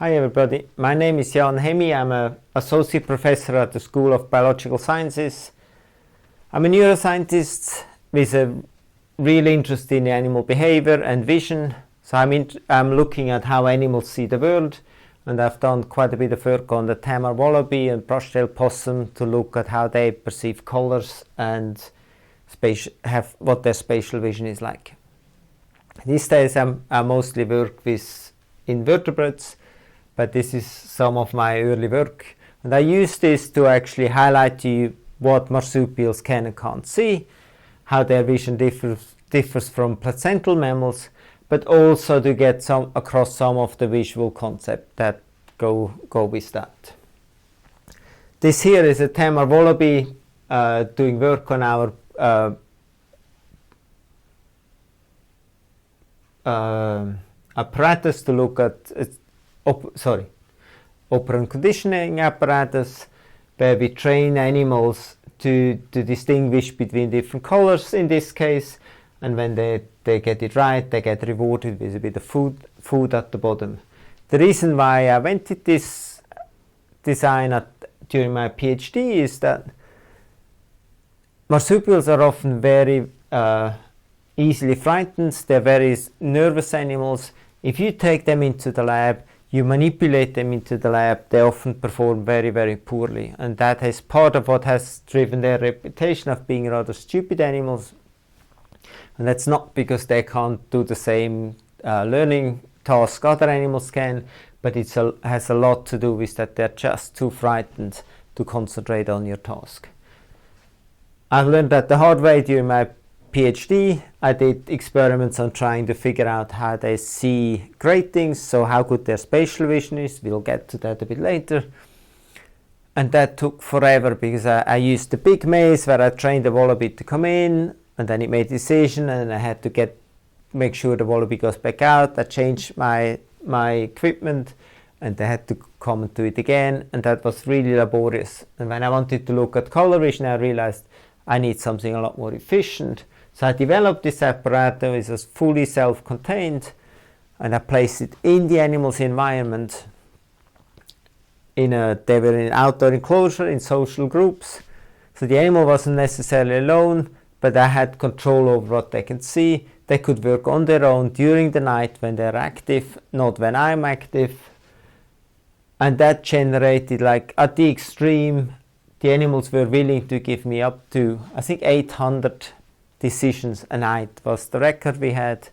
Hi everybody, my name is Jan Hemi. I'm an associate professor at the School of Biological Sciences. I'm a neuroscientist with a real interest in animal behavior and vision. So I'm looking at how animals see the world, and I've done quite a bit of work on the Tamar wallaby and brush-tailed possum to look at how they perceive colors and what their spatial vision is like. These days I mostly work with invertebrates, but this is some of my early work, and I use this to actually highlight to you what marsupials can and can't see, how their vision differs from placental mammals, but also to get across some of the visual concepts that go with that. This here is a Tamar wallaby doing work on our apparatus to look at operant conditioning apparatus, where we train animals to distinguish between different colors in this case, and when they get it right, they get rewarded with a bit of food at the bottom. The reason why I invented this design during my PhD is that marsupials are often very easily frightened. They're very nervous animals. If you take them into the lab, you manipulate them into the lab, they often perform very, very poorly. And that is part of what has driven their reputation of being rather stupid animals. And that's not because they can't do the same learning task other animals can, but it has a lot to do with that they're just too frightened to concentrate on your task. I've learned that the hard way during my PhD. I did experiments on trying to figure out how they see gratings, so how good their spatial vision is. We'll get to that a bit later. And that took forever because I used the big maze where I trained the wallaby to come in, and then it made a decision, and I had to make sure the wallaby goes back out. I changed my equipment, and they had to come and do it again, and that was really laborious. And when I wanted to look at color vision, I realized I need something a lot more efficient. So I developed this apparatus, which was fully self-contained, and I placed it in the animal's environment. They were in an outdoor enclosure in social groups. So the animal wasn't necessarily alone, but I had control over what they can see. They could work on their own during the night when they're active, not when I'm active. And that generated, like at the extreme, the animals were willing to give me up to, I think, 800 decisions a night was the record we had.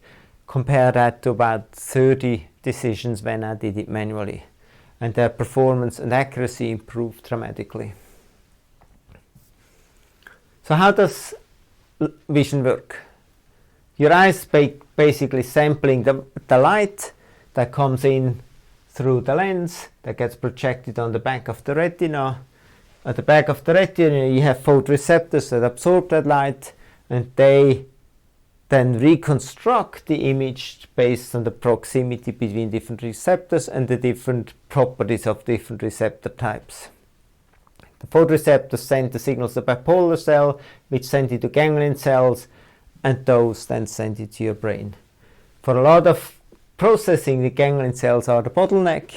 Compare that to about 30 decisions when I did it manually. And their performance and accuracy improved dramatically. So how does vision work? Your eyes basically sampling the light that comes in through the lens, that gets projected on the back of the retina. At the back of the retina you have photoreceptors that absorb that light, and they then reconstruct the image based on the proximity between different receptors and the different properties of different receptor types. The photoreceptors send the signals to the bipolar cell, which send it to ganglion cells, and those then send it to your brain. For a lot of processing, the ganglion cells are the bottleneck,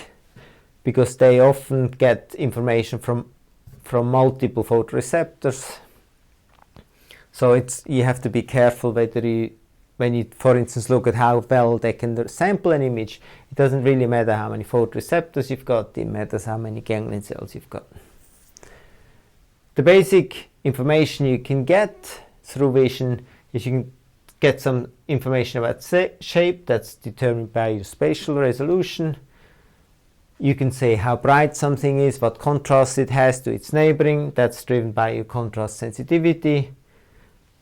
because they often get information from multiple photoreceptors. So you have to be careful when you, for instance, look at how well they can sample an image. It doesn't really matter how many photoreceptors you've got, it matters how many ganglion cells you've got. The basic information you can get through vision is you can get some information about shape that's determined by your spatial resolution. You can say how bright something is, what contrast it has to its neighboring. That's driven by your contrast sensitivity.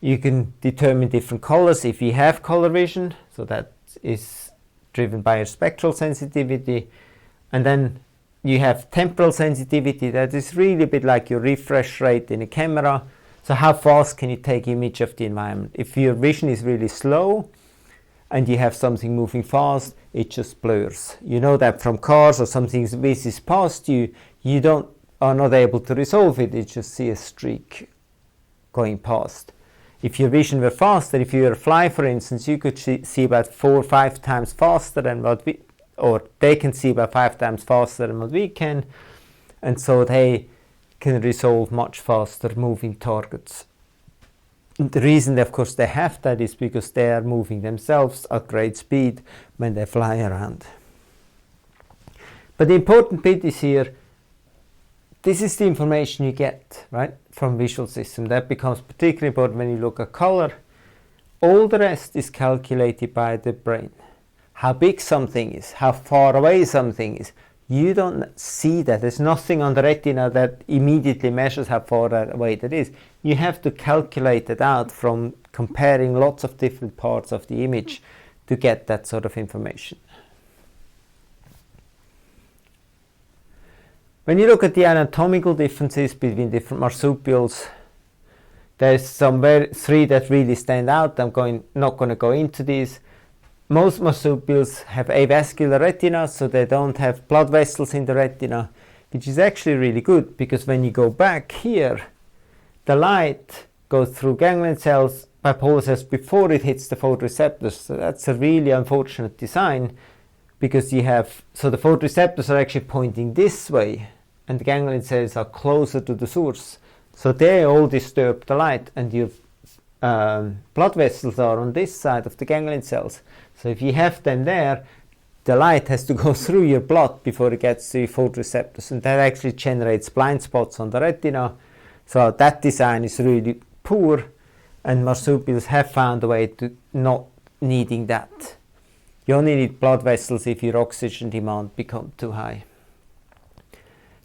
You can determine different colors if you have color vision, so that is driven by your spectral sensitivity. And then you have temporal sensitivity, that is really a bit like your refresh rate in a camera. So how fast can you take image of the environment? If your vision is really slow and you have something moving fast, it just blurs. You know that from cars, or something whizzes past you, are not able to resolve it, you just see a streak going past. If your vision were faster, if you were a fly, for instance, you could see about 4 or 5 times faster than what or they can see about 5 times faster than what we can, and so they can resolve much faster moving targets. And the reason, of course, they have that is because they are moving themselves at great speed when they fly around. But the important bit is here, this is the information you get, right, from visual system. That becomes particularly important when you look at color. All the rest is calculated by the brain. How big something is, how far away something is. You don't see that. There's nothing on the retina that immediately measures how far away that is. You have to calculate it out from comparing lots of different parts of the image to get that sort of information. When you look at the anatomical differences between different marsupials, there's three that really stand out. I'm not going to go into these. Most marsupials have avascular retina, so they don't have blood vessels in the retina, which is actually really good, because when you go back here, the light goes through ganglion cells, bipolar cells, before it hits the photoreceptors. So that's a really unfortunate design, because the photoreceptors are actually pointing this way, and the ganglion cells are closer to the source. So they all disturb the light, and your blood vessels are on this side of the ganglion cells. So if you have them there, the light has to go through your blood before it gets to your photoreceptors, and that actually generates blind spots on the retina. So that design is really poor, and marsupials have found a way to not needing that. You only need blood vessels if your oxygen demand becomes too high.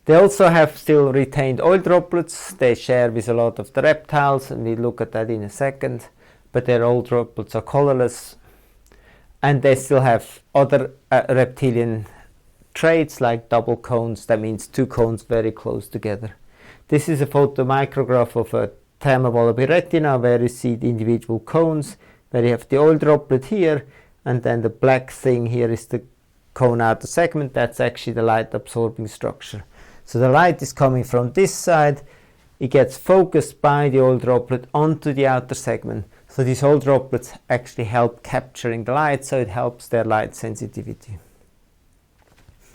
They also have still retained oil droplets. They share with a lot of the reptiles, and we'll look at that in a second. But their oil droplets are colorless. And they still have other reptilian traits like double cones. That means two cones very close together. This is a photomicrograph of a Thermowallaby retina, where you see the individual cones, where you have the oil droplet here, and then the black thing here is the cone outer segment. That's actually the light absorbing structure. So the light is coming from this side. It gets focused by the oil droplet onto the outer segment. So these oil droplets actually help capturing the light, so it helps their light sensitivity.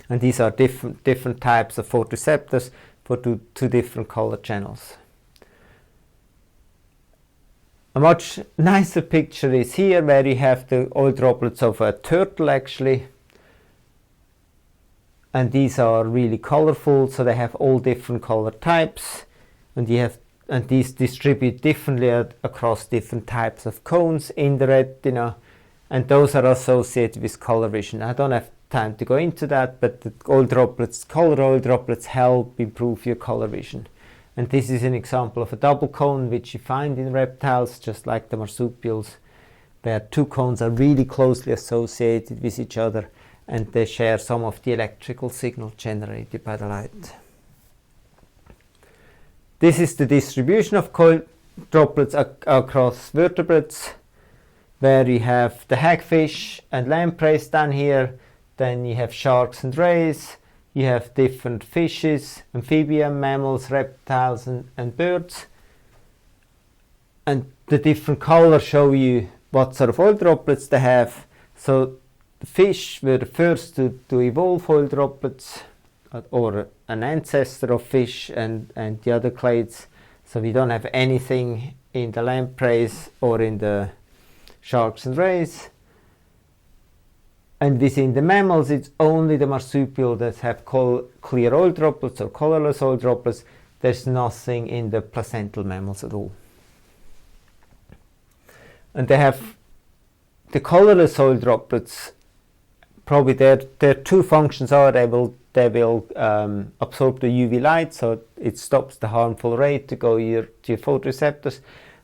And these are different types of photoreceptors for two different color channels. A much nicer picture is here, where you have the oil droplets of a turtle actually. And these are really colorful, so they have all different color types, and these distribute differently across different types of cones in the retina, and those are associated with color vision. I don't have time to go into that, but the color oil droplets help improve your color vision. And this is an example of a double cone, which you find in reptiles, just like the marsupials, where two cones are really closely associated with each other, and they share some of the electrical signal generated by the light. This is the distribution of oil droplets across vertebrates, where you have the hagfish and lampreys down here, then you have sharks and rays, you have different fishes, amphibian, mammals, reptiles and birds. And the different colors show you what sort of oil droplets they have. So the fish were the first to evolve oil droplets, or an ancestor of fish and the other clades. So we don't have anything in the lampreys or in the sharks and rays. And within the mammals, it's only the marsupial that have clear oil droplets or colorless oil droplets. There's nothing in the placental mammals at all. And they have the colorless oil droplets. Probably their two functions are they will absorb the UV light, so it stops the harmful ray to go to your photoreceptors,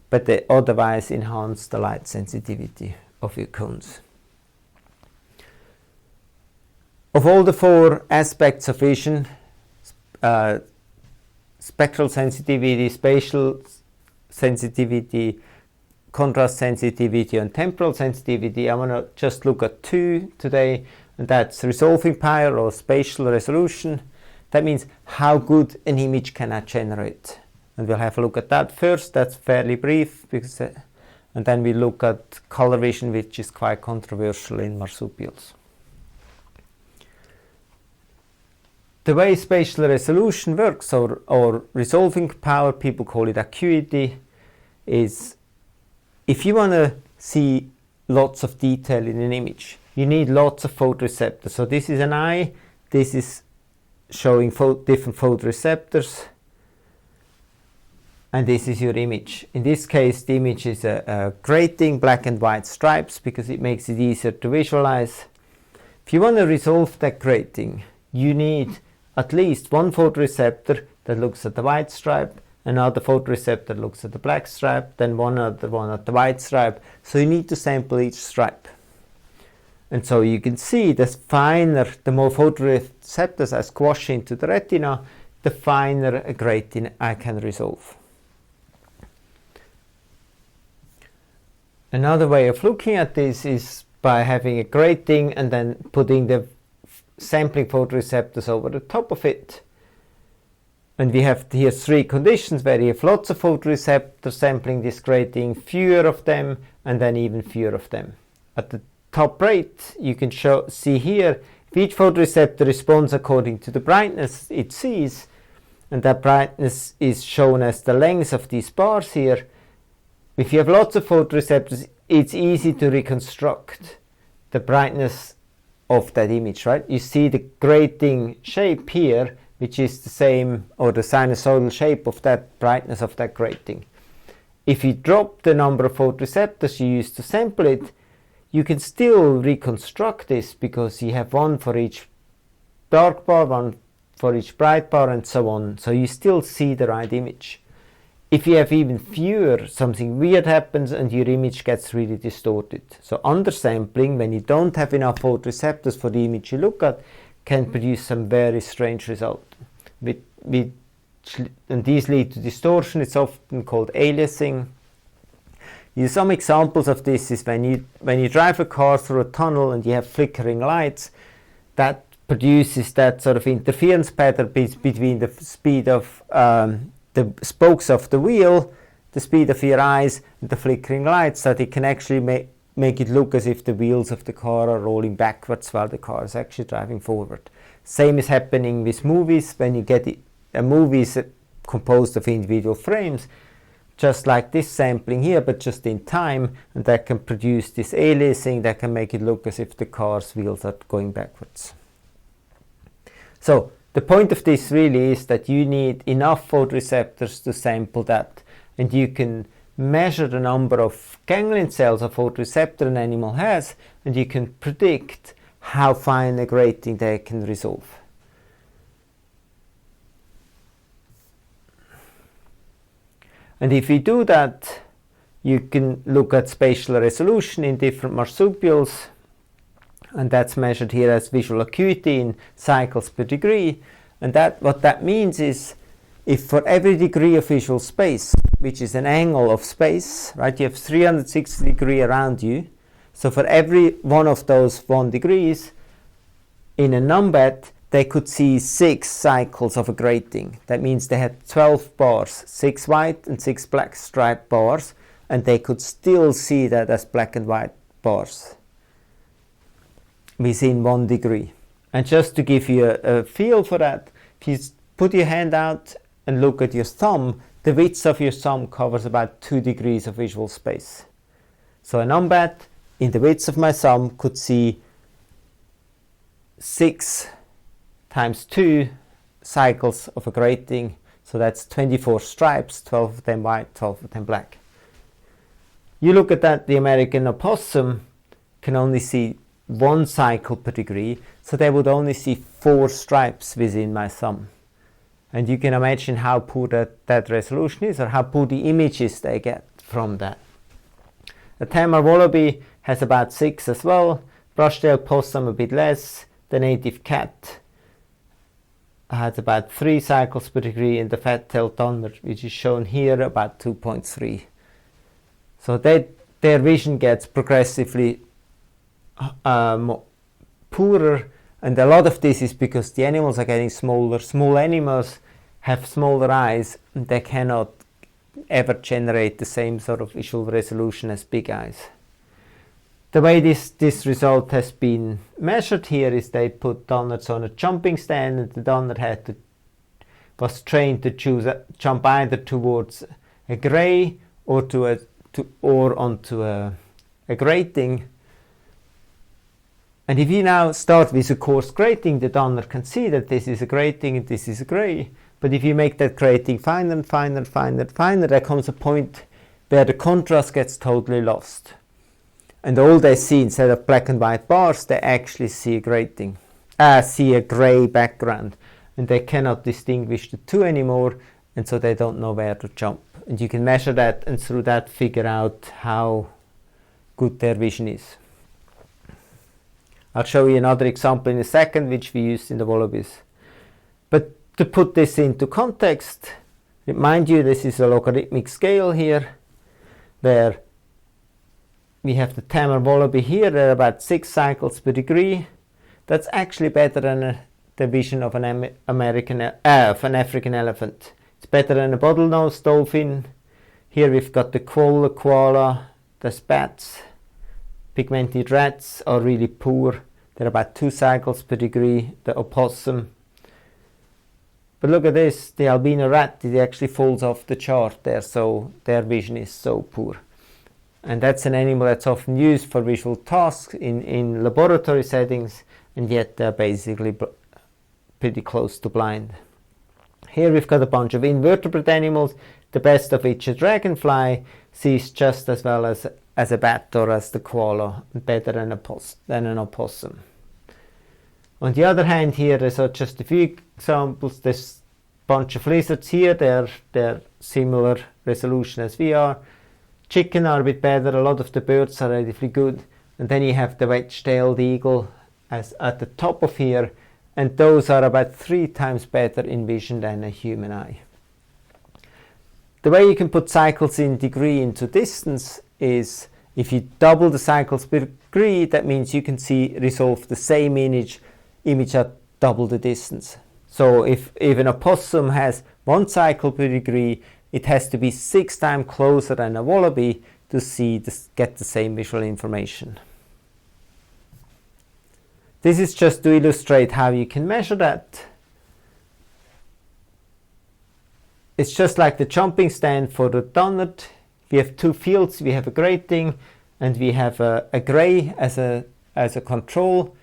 but they otherwise enhance the light sensitivity of your cones. Of all the four aspects of vision, spectral sensitivity, spatial sensitivity, contrast sensitivity, and temporal sensitivity, I want to just look at two today, and that's resolving power or spatial resolution. That means how good an image can I generate. And we'll have a look at that first. That's fairly brief, and then we look at color vision, which is quite controversial in marsupials. the way spatial resolution works, or resolving power, people call it acuity, is if you want to see lots of detail in an image, you need lots of photoreceptors. So this is an eye, this is showing different photoreceptors, and this is your image. In this case, the image is a grating, black and white stripes, because it makes it easier to visualize. If you want to resolve that grating, you need at least one photoreceptor that looks at the white stripe, another photoreceptor looks at the black stripe, then one other one at the white stripe. So you need to sample each stripe. And so you can see the finer, the more photoreceptors I squash into the retina, the finer a grating I can resolve. Another way of looking at this is by having a grating and then putting the sampling photoreceptors over the top of it. And we have here three conditions where you have lots of photoreceptors sampling this grating, fewer of them, and then even fewer of them. At the top right, you can see here, if each photoreceptor responds according to the brightness it sees, and that brightness is shown as the length of these bars here. If you have lots of photoreceptors, it's easy to reconstruct the brightness of that image, right? You see the grating shape here, which is the same, or the sinusoidal shape of that brightness of that grating. If you drop the number of photoreceptors you use to sample it, you can still reconstruct this, because you have one for each dark bar, one for each bright bar, and so on. So you still see the right image. If you have even fewer, something weird happens and your image gets really distorted. So undersampling, when you don't have enough photoreceptors for the image you look at, can produce some very strange results. And these lead to distortion. It's often called aliasing. Some examples of this is when you drive a car through a tunnel and you have flickering lights, that produces that sort of interference pattern between the speed of the spokes of the wheel, the speed of your eyes, and the flickering lights, that it can actually make it look as if the wheels of the car are rolling backwards while the car is actually driving forward. Same is happening with movies. When you get a movie is composed of individual frames, just like this sampling here, but just in time, and that can produce this aliasing that can make it look as if the car's wheels are going backwards. So the point of this really is that you need enough photoreceptors to sample that, and you can measure the number of ganglion cells a photoreceptor an animal has, and you can predict how fine a grating they can resolve. And if we do that, you can look at spatial resolution in different marsupials, and that's measured here as visual acuity in cycles per degree. And what that means is, if for every degree of visual space, which is an angle of space, right, you have 360 degrees around you, so for every one of those 1 degrees, in a numbat, they could see 6 cycles of a grating. That means they had 12 bars, 6 white and 6 black stripe bars, and they could still see that as black and white bars within 1 degree. And just to give you a feel for that, if you put your hand out and look at your thumb, the width of your thumb covers about 2 degrees of visual space. So a numbat in the width of my thumb could see 6 times 2 cycles of a grating, so that's 24 stripes, 12 of them white, 12 of them black. You look at that, the American opossum can only see 1 cycle per degree, so they would only see 4 stripes within my thumb. And you can imagine how poor that resolution is, or how poor the images they get from that. A Tamar wallaby has about 6 as well, brush-tailed possum a bit less, the native cat has about 3 cycles per degree, and the fat-tailed dunlop, which is shown here, about 2.3. So their vision gets progressively poorer, and a lot of this is because the animals are getting smaller. Small animals have smaller eyes, and they cannot ever generate the same sort of visual resolution as big eyes. the way this result has been measured here is they put donors on a jumping stand, and the donor was trained to jump either towards a grey or onto a grating. And if you now start with a coarse grating, the donor can see that this is a grating and this is a grey. But if you make that grating finer and finer and finer and finer, there comes a point where the contrast gets totally lost. And all they see, instead of black and white bars, they actually see a grating, see a grey background. And they cannot distinguish the two anymore, and so they don't know where to jump. And you can measure that, and through that figure out how good their vision is. I'll show you another example in a second, which we used in the wallabies. But to put this into context, remind you this is a logarithmic scale here, where we have the tamer wallaby here. There are about 6 cycles per degree. That's actually better than the vision of an African elephant. It's better than a bottlenose dolphin. Here we've got the koala, the spats. Pigmented rats are really poor. They're about 2 cycles per degree. The opossum. But look at this, the albino rat, it actually falls off the chart there, so their vision is so poor. And that's an animal that's often used for visual tasks in laboratory settings, and yet they're basically pretty close to blind. Here we've got a bunch of invertebrate animals, the best of which a dragonfly sees just as well as a bat or as the koala, better than an opossum. On the other hand, here there's just a few examples. There's a bunch of lizards here, they're similar resolution as we are. Chicken are a bit better, a lot of the birds are relatively good. And then you have the wedge-tailed eagle as at the top of here, and those are about 3 times better in vision than a human eye. The way you can put cycles in degree into distance is if you double the cycles per degree, that means you can resolve the same image at double the distance. So if an opossum has 1 cycle per degree, it has to be 6 times closer than a wallaby to get the same visual information. This is just to illustrate how you can measure that. It's just like the jumping stand for the donut. We have 2 fields. We have a grating and we have a grey as a control.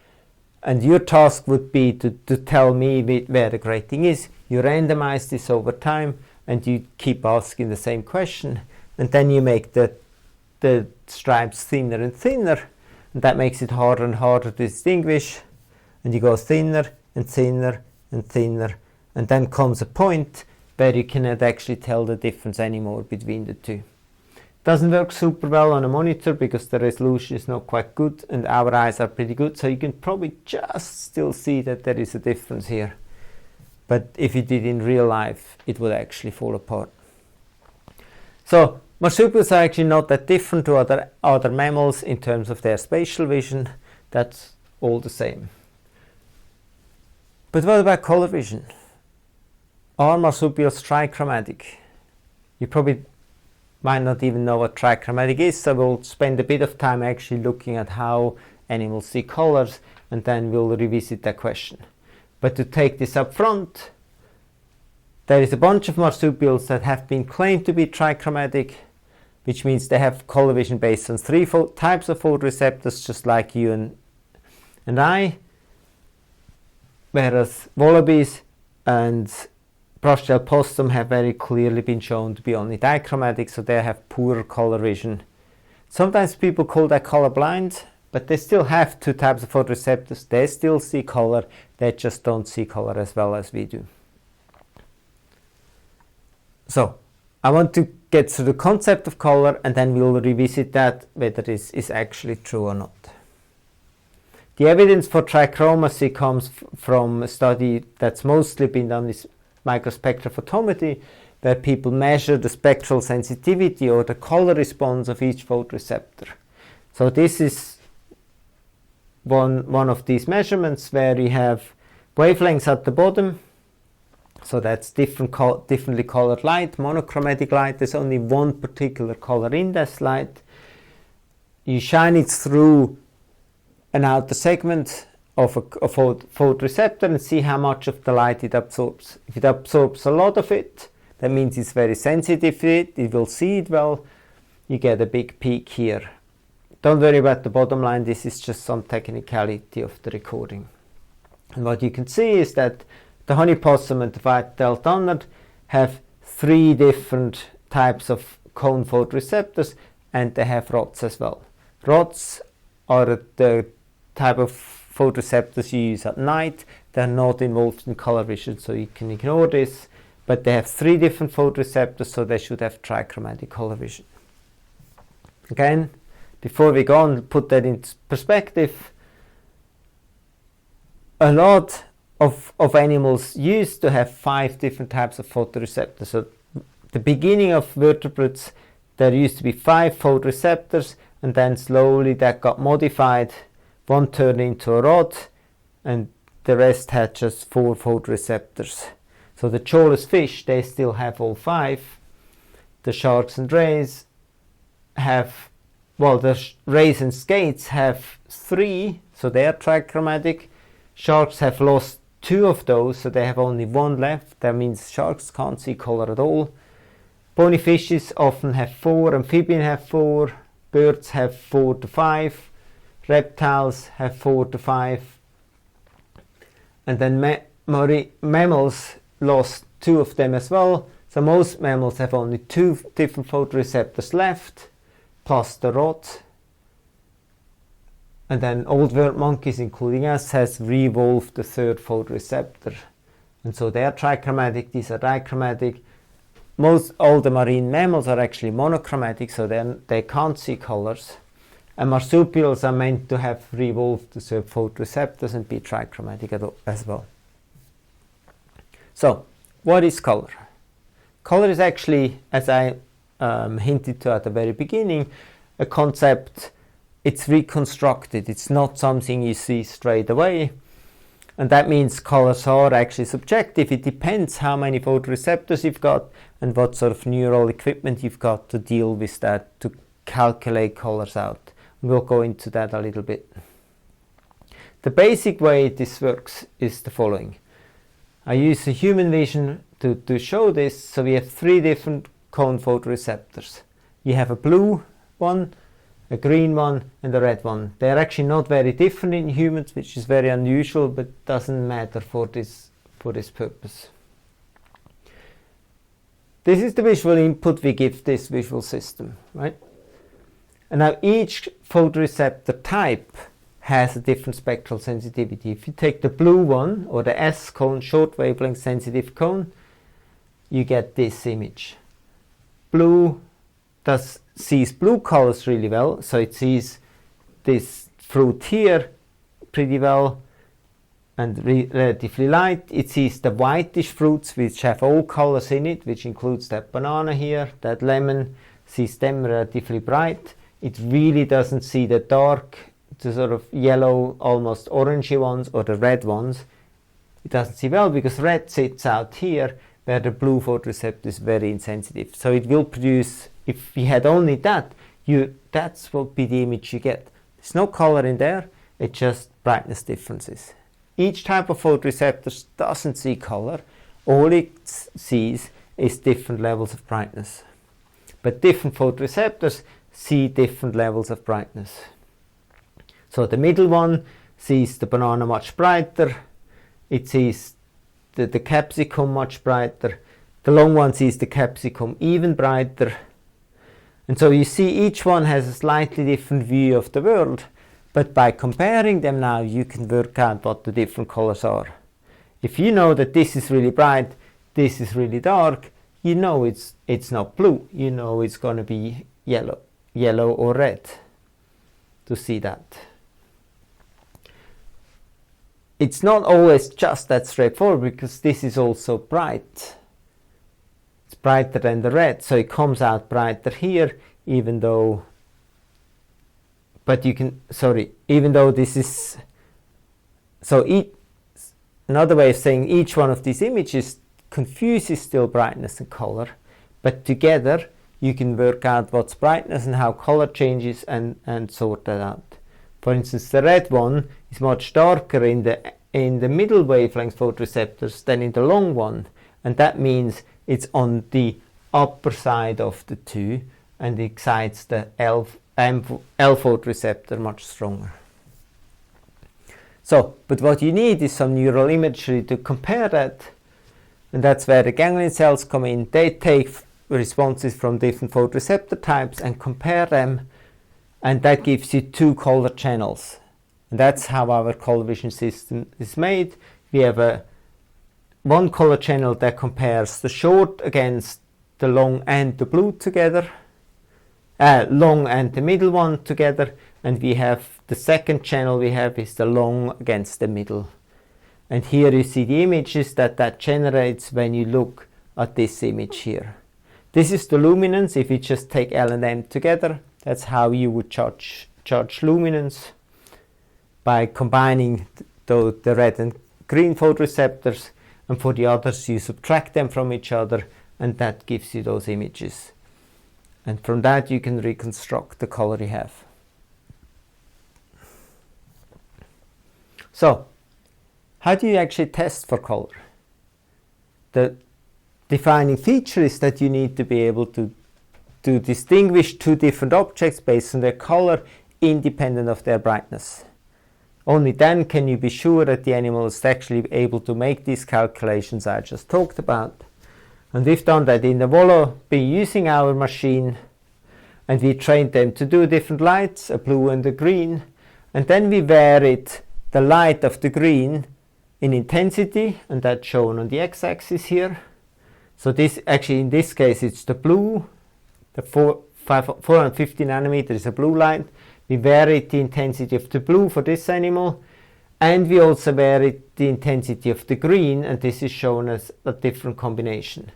And your task would be to tell me where the grating is. You randomize this over time and you keep asking the same question. And then you make the stripes thinner and thinner. And that makes it harder and harder to distinguish. And you go thinner and thinner and thinner. And then comes a point where you cannot actually tell the difference anymore between the two. Doesn't work super well on a monitor because the resolution is not quite good and our eyes are pretty good, so you can probably just still see that there is a difference here. But if you did in real life, it would actually fall apart. So marsupials are actually not that different to other mammals in terms of their spatial vision. That's all the same. But what about color vision? Are marsupials trichromatic? You probably might not even know what trichromatic is, so we'll spend a bit of time actually looking at how animals see colors, and then we'll revisit that question. But to take this up front, there is a bunch of marsupials that have been claimed to be trichromatic, which means they have color vision based on 3 types of photoreceptors, just like you and I, whereas wallabies and brush-tailed possum have very clearly been shown to be only dichromatic, so they have poorer color vision. Sometimes people call that color blind, but they still have 2 types of photoreceptors. They still see color, they just don't see color as well as we do. So I want to get to the concept of color, and then we'll revisit that, whether this is actually true or not. The evidence for trichromacy comes from a study that's mostly been done with microspectrophotometry, where people measure the spectral sensitivity or the color response of each photoreceptor. So this is one of these measurements where you have wavelengths at the bottom. So that's differently colored light, monochromatic light. There's only one particular color in this light. you shine it through an outer segment of a photoreceptor and see how much of the light it absorbs. If it absorbs a lot of it, that means it's very sensitive to it, it will see it well, you get a big peak here. Don't worry about the bottom line, this is just some technicality of the recording. And what you can see is that the honey possum and the white-tailed dunnard have 3 different types of cone photoreceptors, and they have rods as well. Rods are the type of photoreceptors you use at night. They're not involved in color vision, so you can ignore this, but they have 3 different photoreceptors, so they should have trichromatic color vision. Again, before we go on, put that into perspective, a lot of animals used to have 5 different types of photoreceptors. So the beginning of vertebrates, there used to be 5 photoreceptors, and then slowly that got modified. One turned into a rod, and the rest had just 4 photoreceptors. So the jawless fish, they still have all 5. The sharks and rays have, well, the rays and skates have 3, so they are trichromatic. Sharks have lost 2 of those, so they have only 1 left. That means sharks can't see color at all. Bony fishes often have 4, amphibians have 4, birds have 4 to 5, reptiles have 4 to 5, and then mammals lost 2 of them as well. So most mammals have only 2 different photoreceptors left, plus the rod. And then old world monkeys, including us, has re-evolved the 3rd photoreceptor. And so they are trichromatic, these are dichromatic. All the marine mammals are actually monochromatic, so they can't see colors. And marsupials are meant to have re-evolved the 3rd photoreceptors and be trichromatic as well. So, what is color? Color is actually, as I hinted to at the very beginning, a concept. It's reconstructed. It's not something you see straight away. And that means colors are actually subjective. It depends how many photoreceptors you've got and what sort of neural equipment you've got to deal with that, to calculate colors out. We'll go into that a little bit. The basic way this works is the following. I use a human vision to show this. So we have 3 different cone photoreceptors. You have a blue one, a green one, and a red one. They're actually not very different in humans, which is very unusual, but doesn't matter for this purpose. This is the visual input we give this visual system, right? And now each photoreceptor type has a different spectral sensitivity. If you take the blue one, or the S cone, short wavelength sensitive cone, you get this image. Blue sees blue colors really well, so it sees this fruit here pretty well and relatively light. It sees the whitish fruits which have all colors in it, which includes that banana here, that lemon, sees them relatively bright. It really doesn't see the dark, the sort of yellow, almost orangey ones, or the red ones. It doesn't see well because red sits out here where the blue photoreceptor is very insensitive. So it will produce, if you had only that, that's what be the image you get. There's no color in there, it's just brightness differences. Each type of photoreceptor doesn't see color, all it sees is different levels of brightness. But different photoreceptors see different levels of brightness. So the middle one sees the banana much brighter, it sees the capsicum much brighter, the long one sees the capsicum even brighter. And so you see each one has a slightly different view of the world, but by comparing them now you can work out what the different colors are. If you know that this is really bright, this is really dark, you know it's not blue, you know it's going to be yellow or red to see that. It's not always just that straightforward because this is also bright. It's brighter than the red, so it comes out brighter here, even though this is, so another way of saying each one of these images confuses still brightness and color, but together you can work out what's brightness and how color changes and sort that out. For instance, the red one is much darker in the middle wavelength photoreceptors than in the long one, and that means it's on the upper side of the two and excites the L photoreceptor much stronger. So, but what you need is some neural imagery to compare that, and that's where the ganglion cells come in. They take responses from different photoreceptor types and compare them, and that gives you two color channels. And that's how our color vision system is made. We have one color channel that compares the short against the long and the blue together, long and the middle one together, and we have the second channel we have is the long against the middle. And here you see the images that generates when you look at this image here. This is the luminance. If you just take L and M together, that's how you would judge luminance, by combining the red and green photoreceptors, and for the others you subtract them from each other, and that gives you those images. And from that you can reconstruct the color you have. So, how do you actually test for color? The defining feature is that you need to be able to distinguish two different objects based on their color, independent of their brightness. Only then can you be sure that the animal is actually able to make these calculations I just talked about. And we've done that in the Wallaby using our machine, and we trained them to do different lights, a blue and a green, and then we varied the light of the green in intensity, and that's shown on the x-axis here. So this actually, in this case, it's the blue, the 450 nanometer is a blue light. We varied the intensity of the blue for this animal, and we also varied the intensity of the green, and this is shown as a different combination.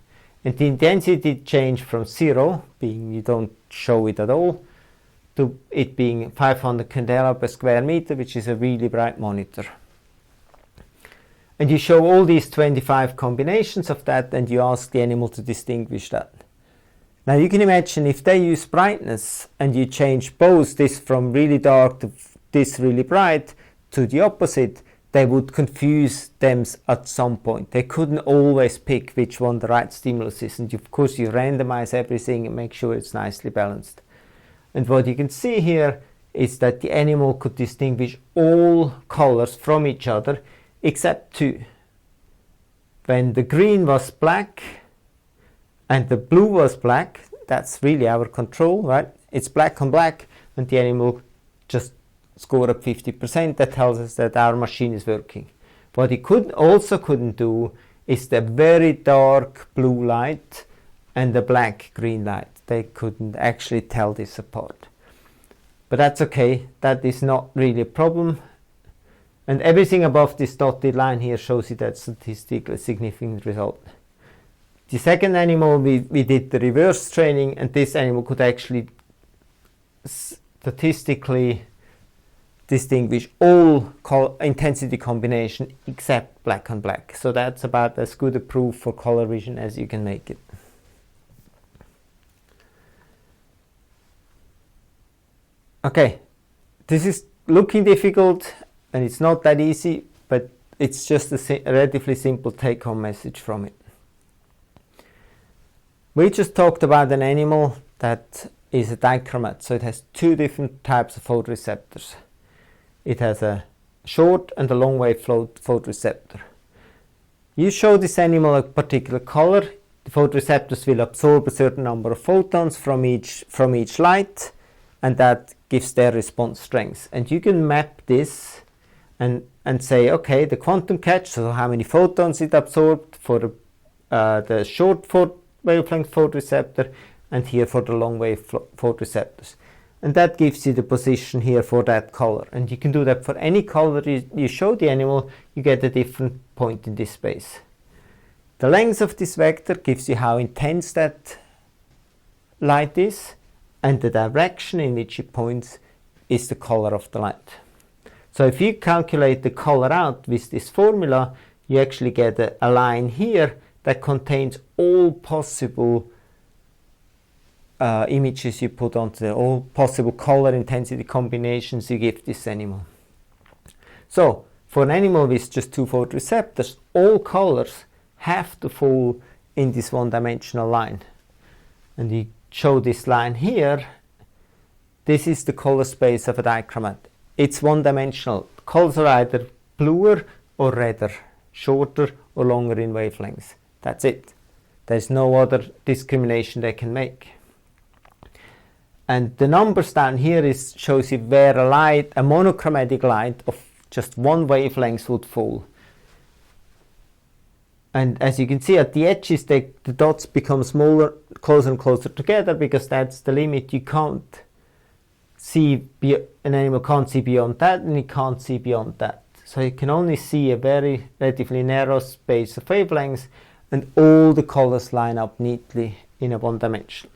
And the intensity changed from 0, being you don't show it at all, to it being 500 candela per square meter, which is a really bright monitor. And you show all these 25 combinations of that, and you ask the animal to distinguish that. Now you can imagine if they use brightness and you change both this from really dark to this really bright to the opposite, they would confuse them at some point. They couldn't always pick which one the right stimulus is, and of course you randomize everything and make sure it's nicely balanced. And what you can see here is that the animal could distinguish all colors from each other except two. When the green was black and the blue was black, that's really our control, right? It's black on black, and the animal just scored up 50%. That tells us that our machine is working. What it couldn't do is the very dark blue light and the black green light. They couldn't actually tell this apart. But that's okay, that is not really a problem. And everything above this dotted line here shows you that statistically significant result. The second animal, we did the reverse training, and this animal could actually statistically distinguish all intensity combination except black on black. So that's about as good a proof for color vision as you can make it. Okay, this is looking difficult and it's not that easy, but it's just a relatively simple take-home message from it. We just talked about an animal that is a dichromat, so it has two different types of photoreceptors. It has a short and a long wave photoreceptor. You show this animal a particular color, the photoreceptors will absorb a certain number of photons from each light, and that gives their response strength. And you can map this and say, okay, the quantum catch, so how many photons it absorbed for the short wavelength photoreceptor, and here for the long wave photoreceptors. And that gives you the position here for that color. And you can do that for any color you show the animal, you get a different point in this space. The length of this vector gives you how intense that light is, and the direction in which it points is the color of the light. So if you calculate the color out with this formula, you actually get a line here that contains all possible images you put onto all possible color intensity combinations you give this animal. So for an animal with just 2 photoreceptors, all colors have to fall in this one-dimensional line. And you show this line here. This is the color space of a dichromat. It's one-dimensional. Colors are either bluer or redder, shorter or longer in wavelengths. That's it. There's no other discrimination they can make. And the numbers down here shows you where a monochromatic light of just one wavelength would fall. And as you can see at the edges, the dots become smaller, closer and closer together, because that's the limit. You can't see, an animal can't see beyond that, and it can't see beyond that. So you can only see a very relatively narrow space of wavelengths, and all the colors line up neatly in a one dimension.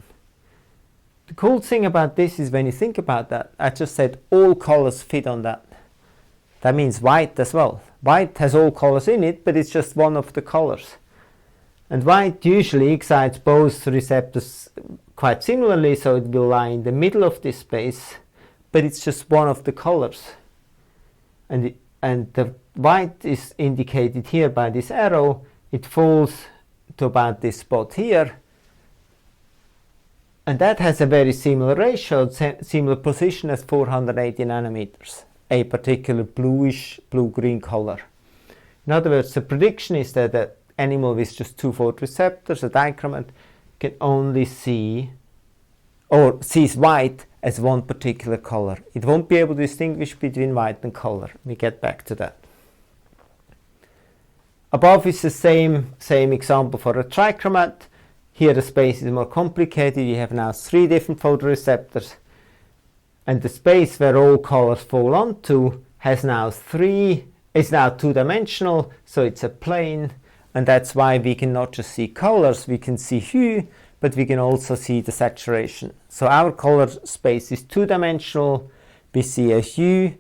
The cool thing about this is when you think about that, I just said all colors fit on that. That means white as well. White has all colors in it, but it's just one of the colors. And white usually excites both receptors quite similarly, so it will lie in the middle of this space, but it's just one of the colors. And the white is indicated here by this arrow. It falls to about this spot here. And that has a very similar ratio, similar position as 480 nanometers. A particular bluish blue-green color. In other words, the prediction is that an animal with just 2 photoreceptors, a dichromat, can only see or sees white as one particular color. It won't be able to distinguish between white and color. We get back to that. Above is the same example for a trichromat. Here the space is more complicated. You have now 3 different photoreceptors. And the space where all colors fall onto is now 2-dimensional, so it's a plane, and that's why we can not just see colors, we can see hue, but we can also see the saturation. So our color space is 2-dimensional, we see a hue,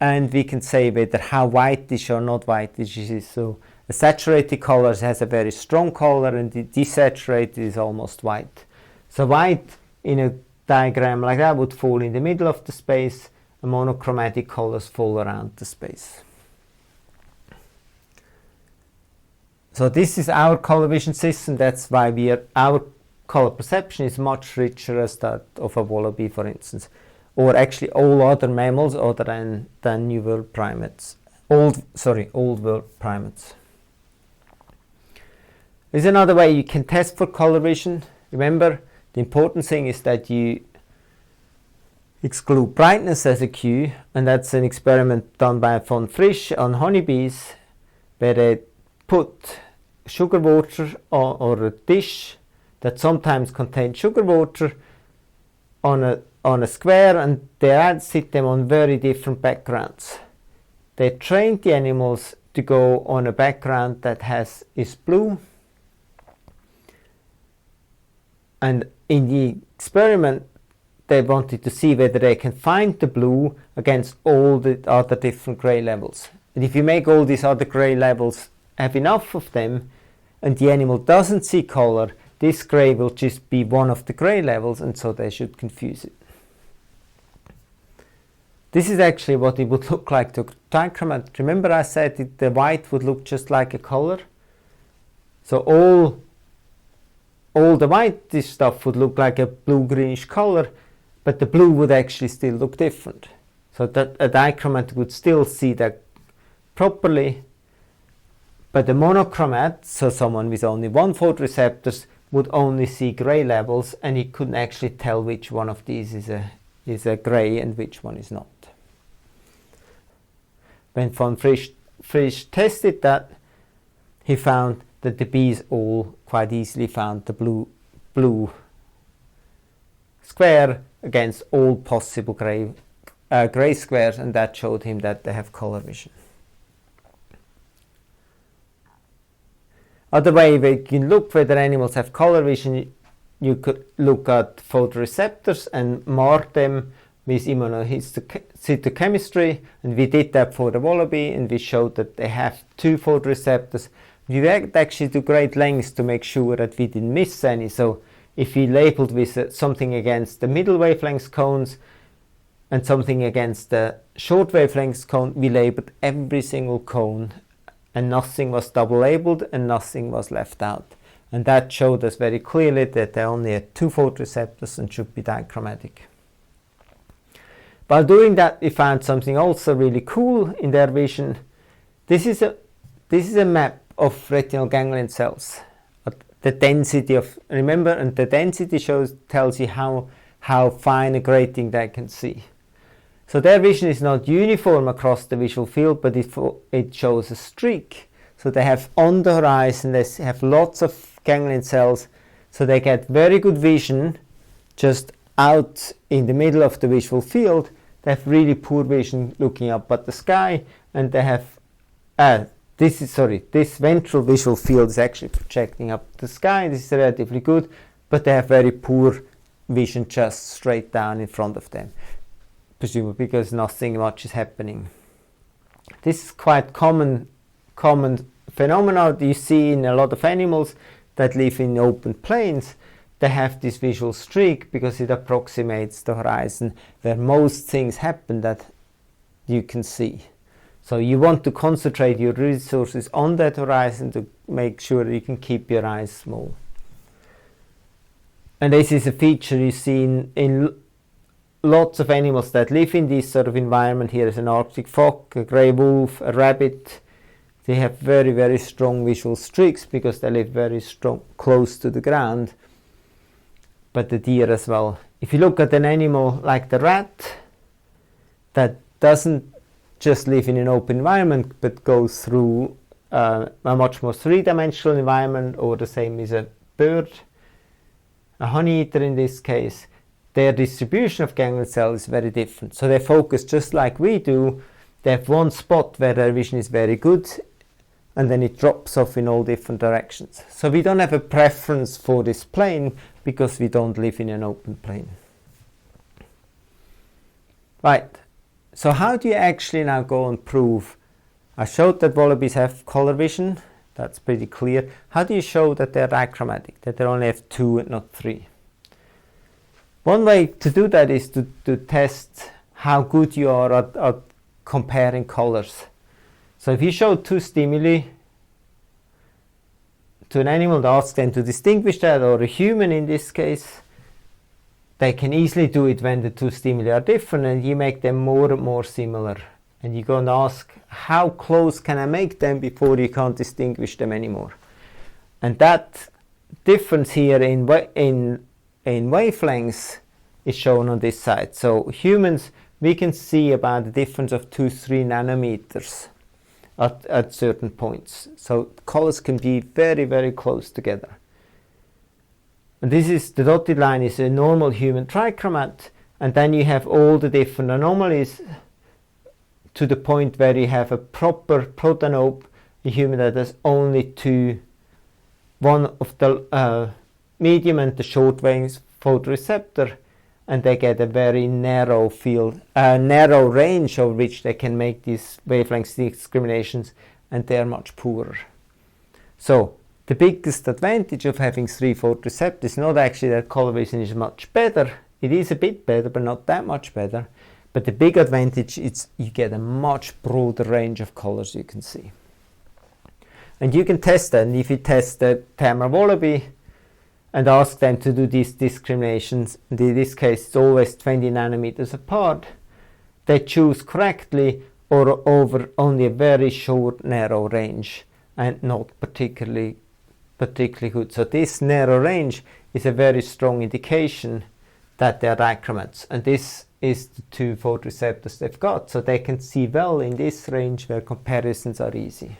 and we can say whether how whitish or not whitish it is. So a saturated color has a very strong color, and the desaturated is almost white. So white in a diagram like that would fall in the middle of the space, and monochromatic colors fall around the space. So this is our color vision system. That's why our color perception is much richer as that of a wallaby, for instance, or actually all other mammals other than New World primates, old world primates. There's another way you can test for color vision. Remember, the important thing is that you exclude brightness as a cue, and that's an experiment done by von Frisch on honeybees, where they put sugar water or a dish that sometimes contains sugar water on a square, and they sit them on very different backgrounds. They trained the animals to go on a background that is blue, and in the experiment they wanted to see whether they can find the blue against all the other different gray levels. And if you make all these other gray levels have enough of them, and the animal doesn't see color, this gray will just be one of the gray levels, and so they should confuse it. This is actually what it would look like to a dichromat. Remember I said that the white would look just like a color? So all the whitish stuff would look like a blue-greenish color, but the blue would actually still look different. So that a dichromat would still see that properly, but the monochromat, so someone with only 1 photoreceptors, would only see gray levels, and he couldn't actually tell which one of these is a gray and which one is not. When von Frisch tested that, he found that the bees all quite easily found the blue square against all possible gray squares, and that showed him that they have color vision. Other way we can look whether animals have color vision, you could look at photoreceptors and mark them with immunohistochemistry, and we did that for the wallaby, and we showed that they have 2 photoreceptors. We went actually to great lengths to make sure that we didn't miss any. So if we labeled with something against the middle wavelength cones and something against the short wavelength cone, we labeled every single cone, and nothing was double labeled and nothing was left out. And that showed us very clearly that there only had 2 photoreceptors and should be dichromatic. While doing that, we found something also really cool in their vision. This is a map of retinal ganglion cells. The density of, remember, and the density tells you how fine a grating they can see. So their vision is not uniform across the visual field, but it shows a streak. So they have on the horizon, they have lots of ganglion cells, so they get very good vision just out in the middle of the visual field. They have really poor vision looking up at the sky, and they have this ventral visual field is actually projecting up the sky. This is relatively good, but they have very poor vision just straight down in front of them, presumably because nothing much is happening. This is quite common phenomena you see in a lot of animals that live in open plains. They have this visual streak because it approximates the horizon where most things happen that you can see. So you want to concentrate your resources on that horizon to make sure you can keep your eyes small. And this is a feature you see in lots of animals that live in this sort of environment. Here is an Arctic fox, a grey wolf, a rabbit. They have very, very strong visual streaks because they live very close to the ground. But the deer as well. If you look at an animal like the rat that doesn't just live in an open environment but goes through a much more three-dimensional environment, or the same as a bird, a honey eater in this case, their distribution of ganglion cells is very different. So they focus just like we do. They have one spot where their vision is very good, and then it drops off in all different directions. So we don't have a preference for this plane because we don't live in an open plane. Right, so how do you actually now go and prove? I showed that wallabies have color vision, that's pretty clear. How do you show that they're dichromatic, that they only have 2 and not 3? One way to do that is to test how good you are at comparing colors. So if you show 2 stimuli to an animal and ask them to distinguish that, or a human in this case, they can easily do it when the 2 stimuli are different, and you make them more and more similar. And you go and ask, how close can I make them before you can't distinguish them anymore? And that difference here in wavelengths is shown on this side. So humans, we can see about a difference of 2-3 nanometers at certain points. So colors can be very, very close together. And this is, the dotted line is a normal human trichromat, and then you have all the different anomalies to the point where you have a proper protanope, a human that has only 2, one of the medium and the short wave photoreceptor, and they get a very narrow field, narrow range of which they can make these wavelength discriminations, and they are much poorer. So the biggest advantage of having 3 photoreceptors is not actually that color vision is much better. It is a bit better, but not that much better. But the big advantage is you get a much broader range of colors you can see. And you can test that. And if you test the Tamar wallaby and ask them to do these discriminations, in this case it's always 20 nanometers apart, they choose correctly or over only a very short narrow range and not particularly good. So this narrow range is a very strong indication that they are dichromats, and this is the 2 photoreceptors they've got, so they can see well in this range where comparisons are easy.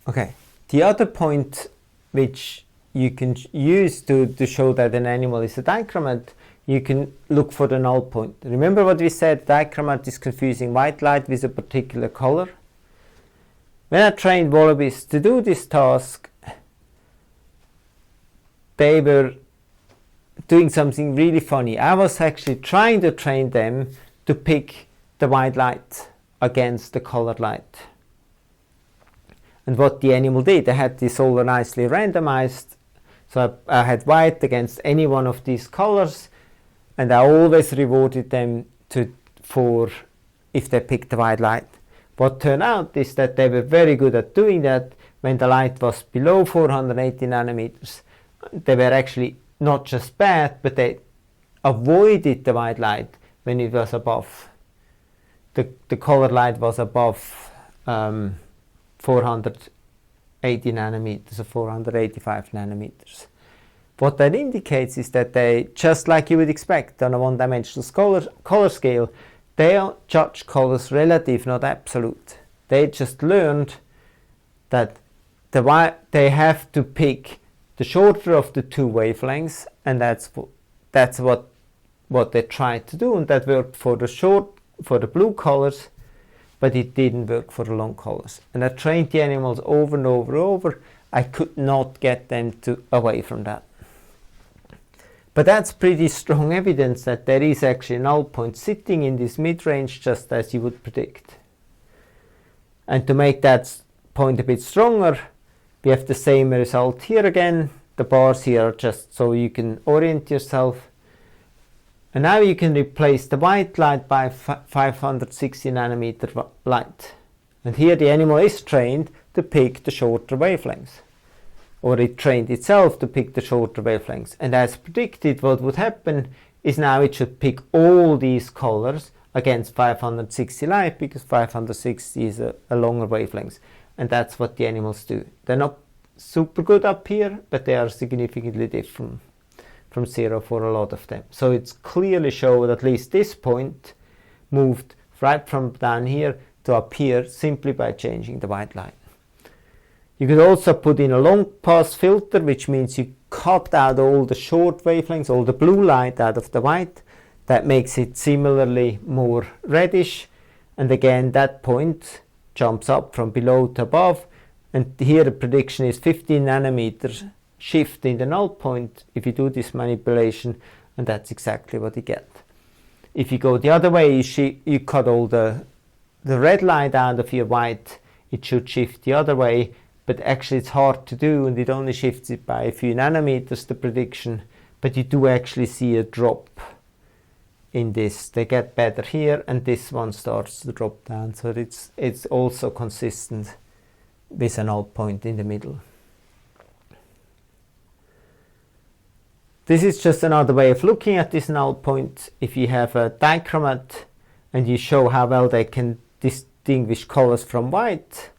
Okay, the other point which you can use to show that an animal is a dichromat, you can look for the null point. Remember what we said, dichromat is confusing white light with a particular color. When I trained wallabies to do this task, they were doing something really funny. I was actually trying to train them to pick the white light against the colored light. And what the animal did, they had this all nicely randomized, So I had white against any one of these colors, and I always rewarded them for if they picked the white light. What turned out is that they were very good at doing that when the light was below 480 nanometers. They were actually not just bad, but they avoided the white light when it was above. The color light was above 480 nanometers or 485 nanometers. What that indicates is that they, just like you would expect on a one-dimensional color scale, they judge colors relative, not absolute. They just learned that they have to pick the shorter of the two wavelengths, and that's what they tried to do, and that worked for the blue colors, but it didn't work for the long colors. And I trained the animals over and over and over. I could not get them away from that. But that's pretty strong evidence that there is actually a null point sitting in this mid-range, just as you would predict. And to make that point a bit stronger, we have the same result here again. The bars here are just so you can orient yourself. And now you can replace the white light by 560 nanometer light. And here the animal is trained to pick the shorter wavelengths. Or it trained itself to pick the shorter wavelengths. And as predicted, what would happen is now it should pick all these colors against 560 light, because 560 is a longer wavelength. And that's what the animals do. They're not super good up here, but they are significantly different from zero for a lot of them. So it's clearly showed at least this point moved right from down here to up here simply by changing the white light. You could also put in a long pass filter, which means you cut out all the short wavelengths, all the blue light out of the white. That makes it similarly more reddish. And again, that point jumps up from below to above. And here the prediction is 15 nanometers shift in the null point if you do this manipulation, and that's exactly what you get. If you go the other way, you cut all the red light out of your white, it should shift the other way. But actually it's hard to do, and it only shifts it by a few nanometers, the prediction. But you do actually see a drop in this. They get better here, and this one starts to drop down. So it's also consistent with a null point in the middle. This is just another way of looking at this null point. If you have a dichromat and you show how well they can distinguish colors from white,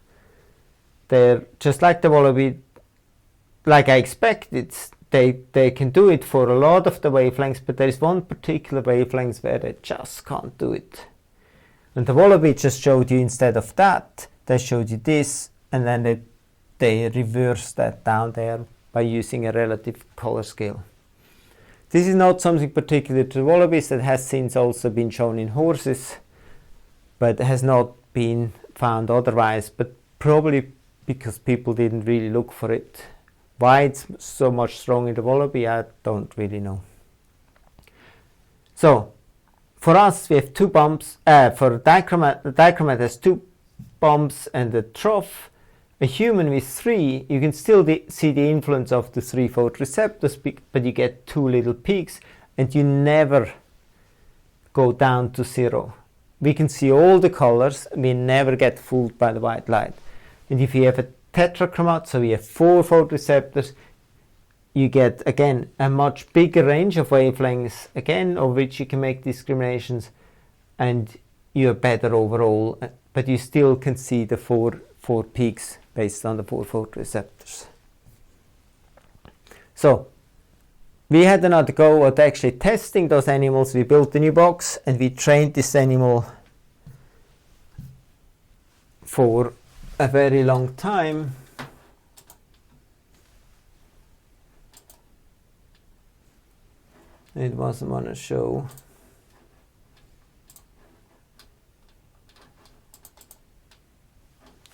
they're just like the wallaby, like I expected. They can do it for a lot of the wavelengths, but there is one particular wavelength where they just can't do it. And the wallaby just showed you, instead of that, they showed you this, and then they reversed that down there by using a relative color scale. This is not something particular to wallabies. That has since also been shown in horses, but has not been found otherwise, but probably because people didn't really look for it. Why it's so much strong in the wallaby, I don't really know. So for us, we have two bumps. For the dichromat has two bumps and a trough. A human with three, you can still see the influence of the three photoreceptors, but you get two little peaks, and you never go down to zero. We can see all the colors, and we never get fooled by the white light. And if you have a tetrachromat, so we have four photoreceptors, you get again a much bigger range of wavelengths, again of which you can make discriminations, and you're better overall, but you still can see the four peaks based on the four photoreceptors. So we had another go at actually testing those animals. We built a new box and we trained this animal for a very long time. It wasn't want to show.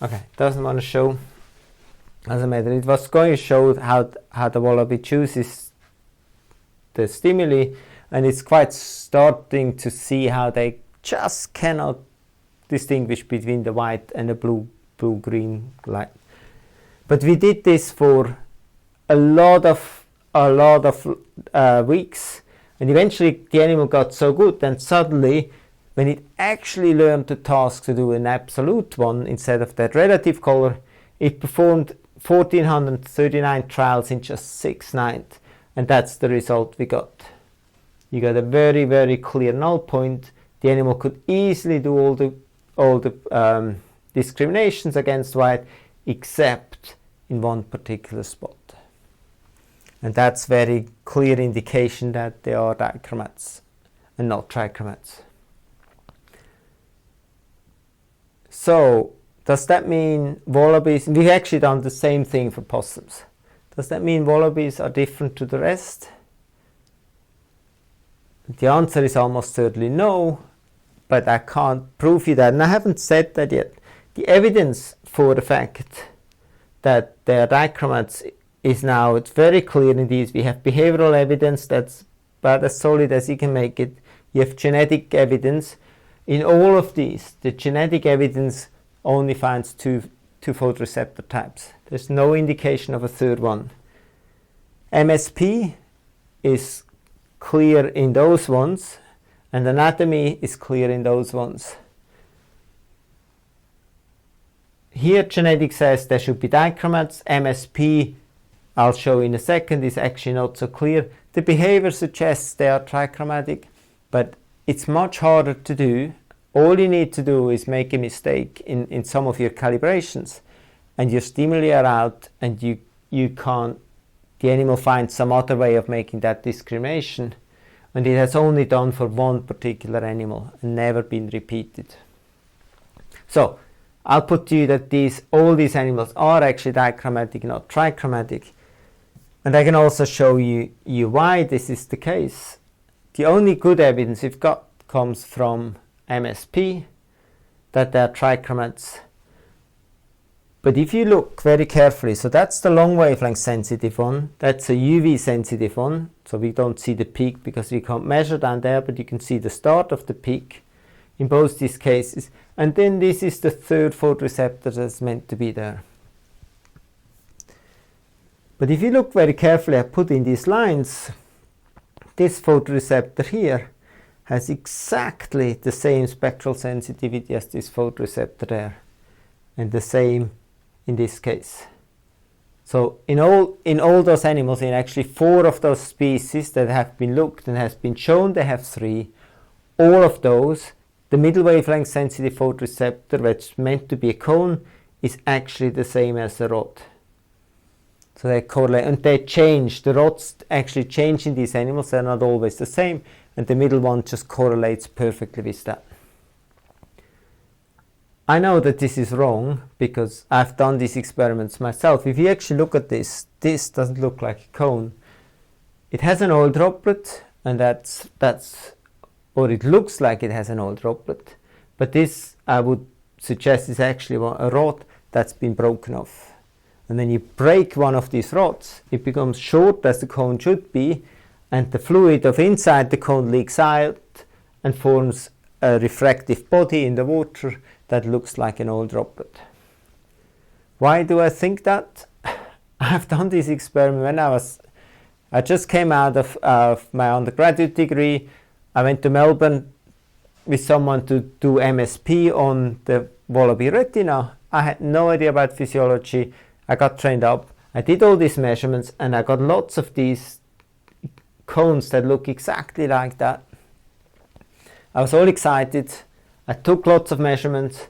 Okay, doesn't want to show. Doesn't matter. It was going to show how the wallaby chooses the stimuli, and it's quite starting to see how they just cannot distinguish between the white and the blue-green light. But we did this for a lot of a lot of weeks, and eventually the animal got so good, and suddenly when it actually learned the task to do an absolute one instead of that relative color, it performed 1439 trials in just 6 nights, and that's the result we got. You got a very, very clear null point. The animal could easily do all the discriminations against white, except in one particular spot. And that's very clear indication that they are dichromats and not trichromats. So, does that mean wallabies? We've actually done the same thing for possums. Does that mean wallabies are different to the rest? The answer is almost certainly no, but I can't prove you that, and I haven't said that yet. The evidence for the fact that they are dichromats is now, it's very clear in these. We have behavioral evidence that's about as solid as you can make it. You have genetic evidence. In all of these, the genetic evidence only finds two photoreceptor types. There's no indication of a third one. MSP is clear in those ones, and anatomy is clear in those ones. Here genetics says there should be dichromats. MSP, I'll show in a second, is actually not so clear. The behavior suggests they are trichromatic, but it's much harder to do. All you need to do is make a mistake in some of your calibrations, and your stimuli are out, and you can't, the animal finds some other way of making that discrimination, and it has only done for one particular animal and never been repeated. So I'll put to you that all these animals are actually dichromatic, not trichromatic, and I can also show you why this is the case. The only good evidence we've got comes from MSP, that they are trichromats. But if you look very carefully, so that's the long wavelength sensitive one, that's a UV sensitive one, so we don't see the peak because we can't measure down there, but you can see the start of the peak in both these cases, and then this is the third photoreceptor that's meant to be there. But if you look very carefully, I put in these lines, this photoreceptor here has exactly the same spectral sensitivity as this photoreceptor there, and the same in this case. So in all those animals, in actually 4 of those species that have been looked and has been shown they have 3, all of those, the middle wavelength sensitive photoreceptor, which is meant to be a cone, is actually the same as the rod. So they correlate, and they change. The rods actually change in these animals. They're not always the same, and the middle one just correlates perfectly with that. I know that this is wrong because I've done these experiments myself. If you actually look at this doesn't look like a cone. It has an oil droplet, and that's or it looks like it has an oil droplet. But this, I would suggest, is actually a rod that's been broken off. And then you break one of these rods, it becomes short as the cone should be, and the fluid of inside the cone leaks out and forms a refractive body in the water that looks like an oil droplet. Why do I think that? I've done this experiment when I just came out of my undergraduate degree. I went to Melbourne with someone to do MSP on the wallaby retina. I had no idea about physiology. I got trained up. I did all these measurements, and I got lots of these cones that look exactly like that. I was all excited. I took lots of measurements,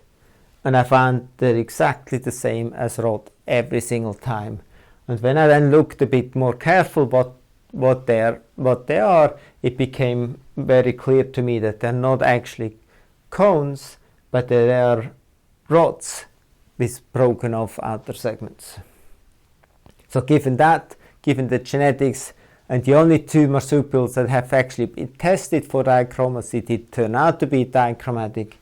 and I found they're exactly the same as rod every single time. And when I then looked a bit more careful what they are, it became very clear to me that they're not actually cones, but they are rods with broken off outer segments. So given the genetics, and the only 2 marsupials that have actually been tested for dichromacy did turn out to be dichromatic,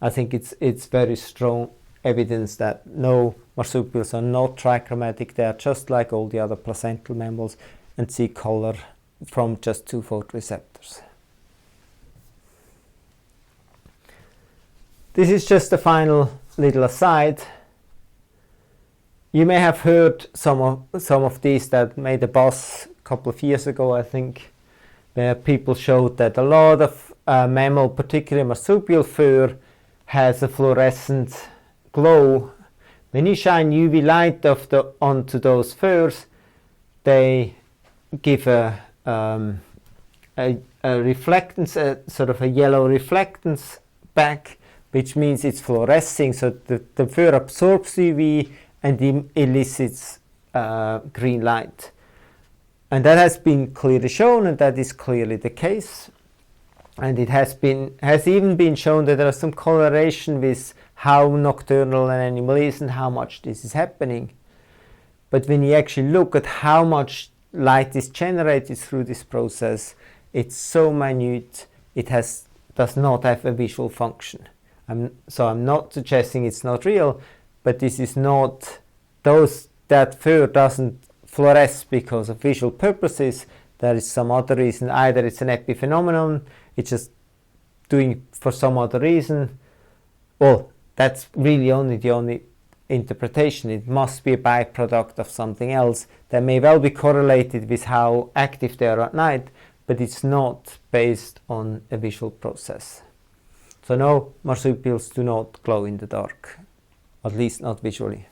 I think it's very strong evidence that no, marsupials are not trichromatic. They are just like all the other placental mammals and see color from just 2 photoreceptors. This is just a final little aside. You may have heard some of these that made a buzz couple of years ago, I think, where people showed that a lot of mammal, particularly marsupial fur, has a fluorescent glow. When you shine UV light onto those furs, they give a reflectance, sort of a yellow reflectance back, which means it's fluorescing, so the fur absorbs UV and elicits green light. And that has been clearly shown, and that is clearly the case. And it has even been shown that there is some correlation with how nocturnal an animal is and how much this is happening. But when you actually look at how much light is generated through this process, it's so minute, it does not have a visual function. So I'm not suggesting it's not real, but this is not, that fur doesn't fluoresce because of visual purposes. There is some other reason. Either it's an epiphenomenon, it's just doing for some other reason. Well, that's really only the only interpretation. It must be a byproduct of something else that may well be correlated with how active they are at night, but it's not based on a visual process. So no, marsupials do not glow in the dark, at least not visually.